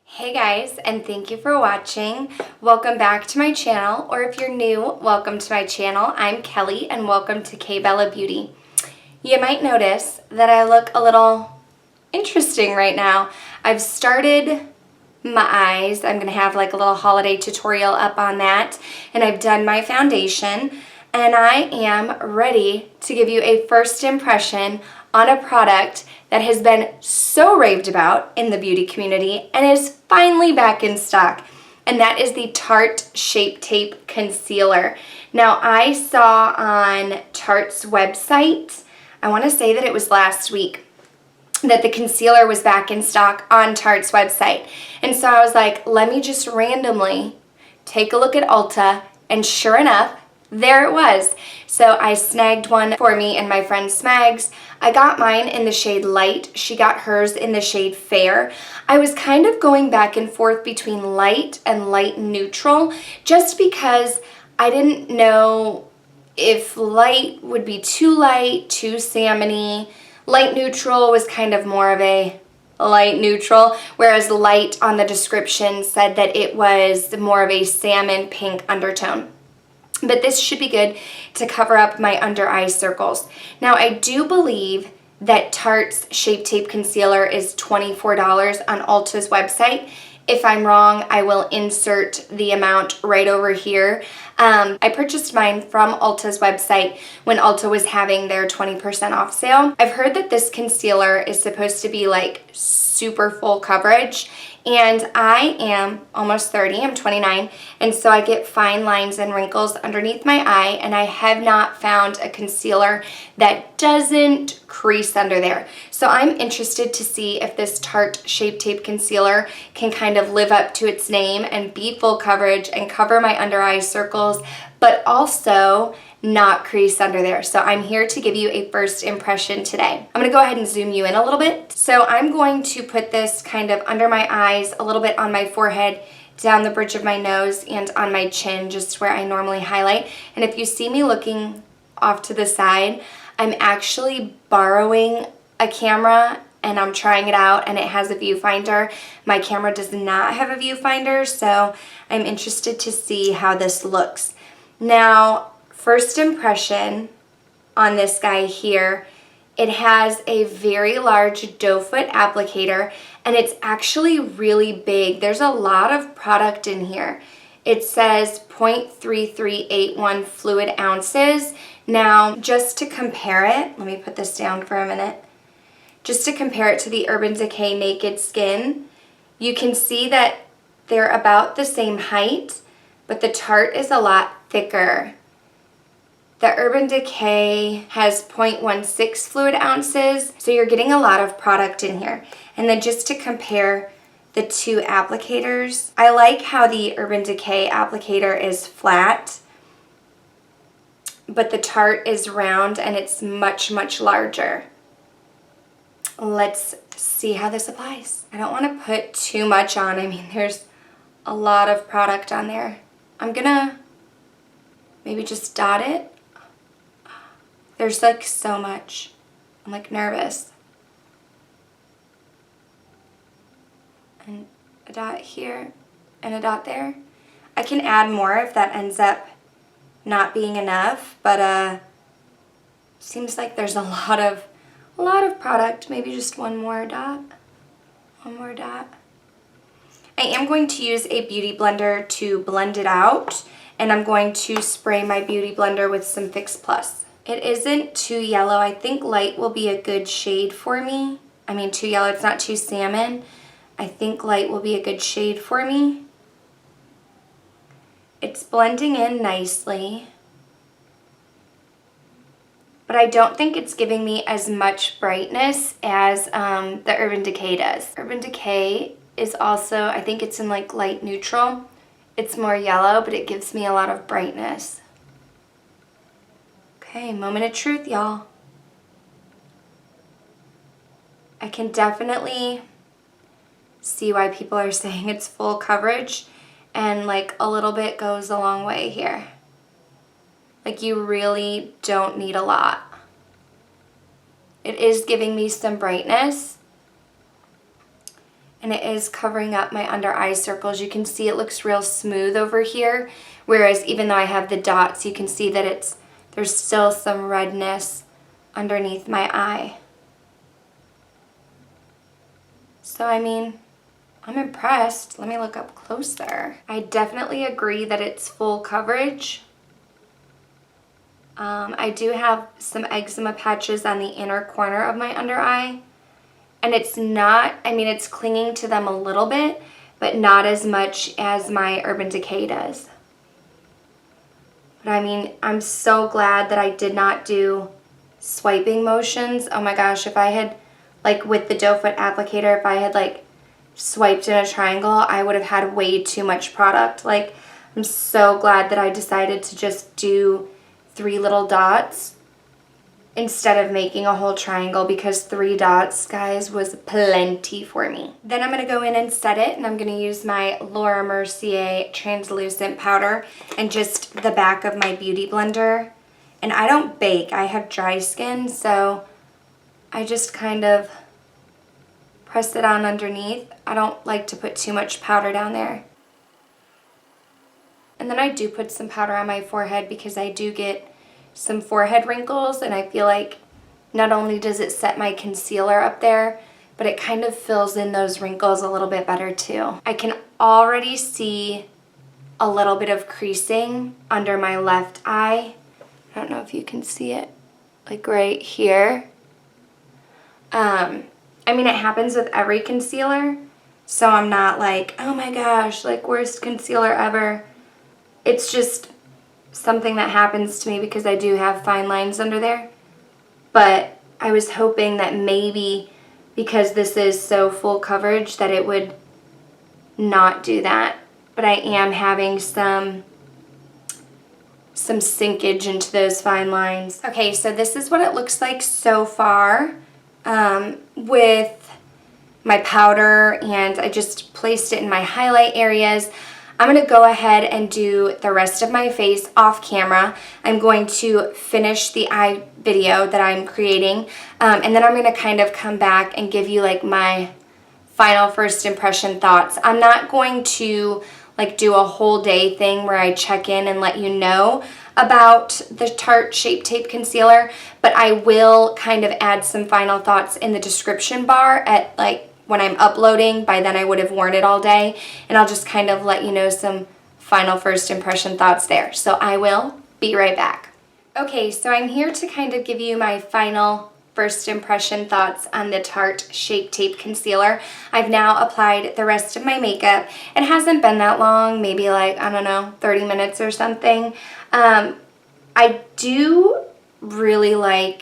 Hey guys, and thank you for watching. Welcome back to my channel, or if you're new, welcome to my channel. I'm Kelly and welcome to KBellaBeauty. You might notice that I look a little interesting right now. I've started my eyes. I'm going to have like a little holiday tutorial up on that, and I've done my foundation, and I am ready to give you a first impression on a product that has been so raved about in the beauty community and is finally back in stock, and that is the Tarte Shape Tape Concealer. Now, I saw on Tarte's website, I want to say that it was last week, that the concealer was back in stock on Tarte's website. And so I was like, let me just randomly take a look at Ulta, and sure enough, there it was. So I snagged one for me and my friend Smags. I got mine in the shade Light. She got hers in the shade Fair. I was kind of going back and forth between light and light neutral just because I didn't know if light would be too light, too salmony. Light neutral was kind of more of a light neutral, whereas light on the description said that it was more of a salmon pink undertone. But this should be good to cover up my under eye circles. Now, I do believe that Tarte's Shape Tape Concealer is $24 on Ulta's website. If I'm wrong, I will insert the amount right over here. I purchased mine from Ulta's website when Ulta was having their 20% off sale. I've heard that this concealer is supposed to be like super full coverage, and I am almost 30, I'm 29, and so I get fine lines and wrinkles underneath my eye, and I have not found a concealer that doesn't crease under there. So I'm interested to see if this Tarte Shape Tape Concealer can kind of live up to its name and be full coverage and cover my under eye circles, but also not crease under there. So I'm here to give you a first impression today. I'm going to go ahead and zoom you in a little bit. So I'm going to put this kind of under my eyes, a little bit on my forehead, down the bridge of my nose, and on my chin, just where I normally highlight. And if you see me looking off to the side, I'm actually borrowing a camera and I'm trying it out, and it has a viewfinder. My camera does not have a viewfinder, so I'm interested to see how this looks. Now, first impression on this guy here, it has a very large doe foot applicator, and it's actually really big. There's a lot of product in here. It says 0.3381 fluid ounces. Now, just to compare it, let me put this down for a minute. Just to compare it to the Urban Decay Naked Skin, you can see that they're about the same height, but the Tarte is a lot thicker. The Urban Decay has 0.16 fluid ounces, so you're getting a lot of product in here. And then just to compare the two applicators, I like how the Urban Decay applicator is flat, but the Tarte is round and it's much, much larger. Let's see how this applies. I don't want to put too much on. I mean, there's a lot of product on there. I'm gonna maybe just dot it. There's like so much. I'm like nervous. And a dot here and a dot there. I can add more if that ends up not being enough, but seems like there's a lot of product. Maybe just one more dot. One more dot. I am going to use a beauty blender to blend it out, and I'm going to spray my beauty blender with some Fix Plus. It isn't too yellow. I think light will be a good shade for me. I mean, too yellow, it's not too salmon. I think light will be a good shade for me. It's blending in nicely, but I don't think it's giving me as much brightness as the Urban Decay does. Urban Decay is also, I think it's in like light neutral. It's more yellow, but it gives me a lot of brightness. Okay, moment of truth, y'all. I can definitely see why people are saying it's full coverage, and like a little bit goes a long way here. Like, you really don't need a lot. It is giving me some brightness, and it is covering up my under eye circles. You can see it looks real smooth over here, whereas even though I have the dots, you can see that there's still some redness underneath my eye. So I mean, I'm impressed. Let me look up closer. I definitely agree that it's full coverage. I do have some eczema patches on the inner corner of my under eye. And it's not, I mean, it's clinging to them a little bit, but not as much as my Urban Decay does. But I mean, I'm so glad that I did not do swiping motions. Oh my gosh, if I had, like with the doe foot applicator, if I had like swiped in a triangle, I would have had way too much product. Like, I'm so glad that I decided to just do 3 little dots instead of making a whole triangle, because 3 dots, guys, was plenty for me. Then I'm going to go in and set it, and I'm going to use my Laura Mercier translucent powder and just the back of my beauty blender. And I don't bake, I have dry skin, so I just kind of press it on underneath. I don't like to put too much powder down there. And then I do put some powder on my forehead because I do get some forehead wrinkles, and I feel like not only does it set my concealer up there, but it kind of fills in those wrinkles a little bit better too. I can already see a little bit of creasing under my left eye. I don't know if you can see it, like right here. I mean, it happens with every concealer, so I'm not like, oh my gosh, like worst concealer ever. It's just something that happens to me because I do have fine lines under there. But I was hoping that maybe because this is so full coverage that it would not do that. But I am having some sinkage into those fine lines. Okay, so this is what it looks like so far with my powder, and I just placed it in my highlight areas. I'm going to go ahead and do the rest of my face off camera. I'm going to finish the eye video that I'm creating, and then I'm going to kind of come back and give you like my final first impression thoughts. I'm not going to like do a whole day thing where I check in and let you know about the Tarte Shape Tape Concealer, but I will kind of add some final thoughts in the description bar at like when I'm uploading. By then I would have worn it all day, and I'll just kind of let you know some final first impression thoughts there. So I will be right back. Okay, so I'm here to kind of give you my final first impression thoughts on the Tarte Shape Tape Concealer. I've now applied the rest of my makeup. It hasn't been that long, maybe like, I don't know, 30 minutes or something. I do really like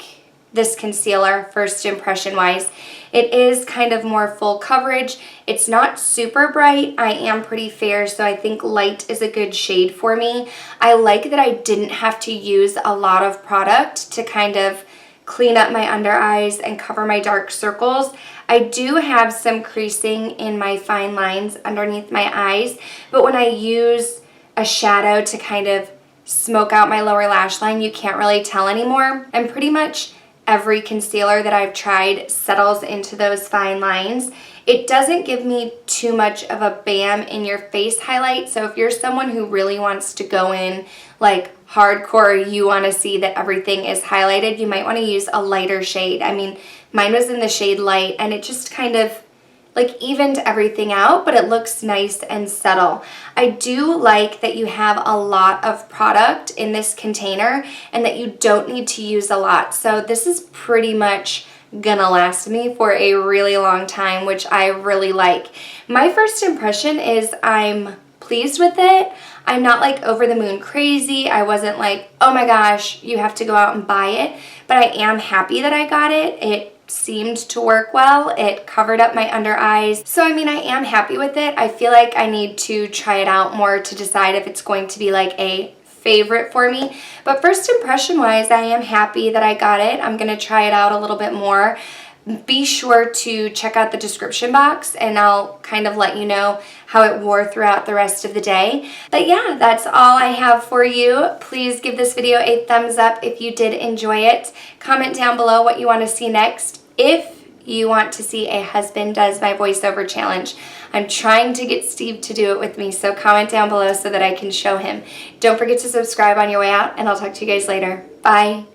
this concealer, first impression wise. It is kind of more full coverage. It's not super bright. I am pretty fair, so I think light is a good shade for me. I like that I didn't have to use a lot of product to kind of clean up my under eyes and cover my dark circles. I do have some creasing in my fine lines underneath my eyes, but when I use a shadow to kind of smoke out my lower lash line, you can't really tell anymore. And pretty much every concealer that I've tried settles into those fine lines. It doesn't give me too much of a bam in your face highlight, so if you're someone who really wants to go in like hardcore, you want to see that everything is highlighted, you might want to use a lighter shade. I mean, mine was in the shade light, and it just kind of like evened everything out, but it looks nice and subtle. I do like that you have a lot of product in this container and that you don't need to use a lot. So this is pretty much gonna last me for a really long time, which I really like. My first impression is I'm pleased with it. I'm not like over the moon crazy. I wasn't like, oh my gosh, you have to go out and buy it, but I am happy that I got it. It seemed to work well. It covered up my under eyes. So I mean, I am happy with it. I feel like I need to try it out more to decide if it's going to be like a favorite for me. But first impression wise, I am happy that I got it. I'm gonna try it out a little bit more. Be sure to check out the description box and I'll kind of let you know how it wore throughout the rest of the day. But yeah, that's all I have for you. Please give this video a thumbs up if you did enjoy it. Comment down below what you want to see next. If you want to see a husband does my voiceover challenge. I'm trying to get Steve to do it with me, so comment down below so that I can show him. Don't forget to subscribe on your way out, and I'll talk to you guys later. Bye.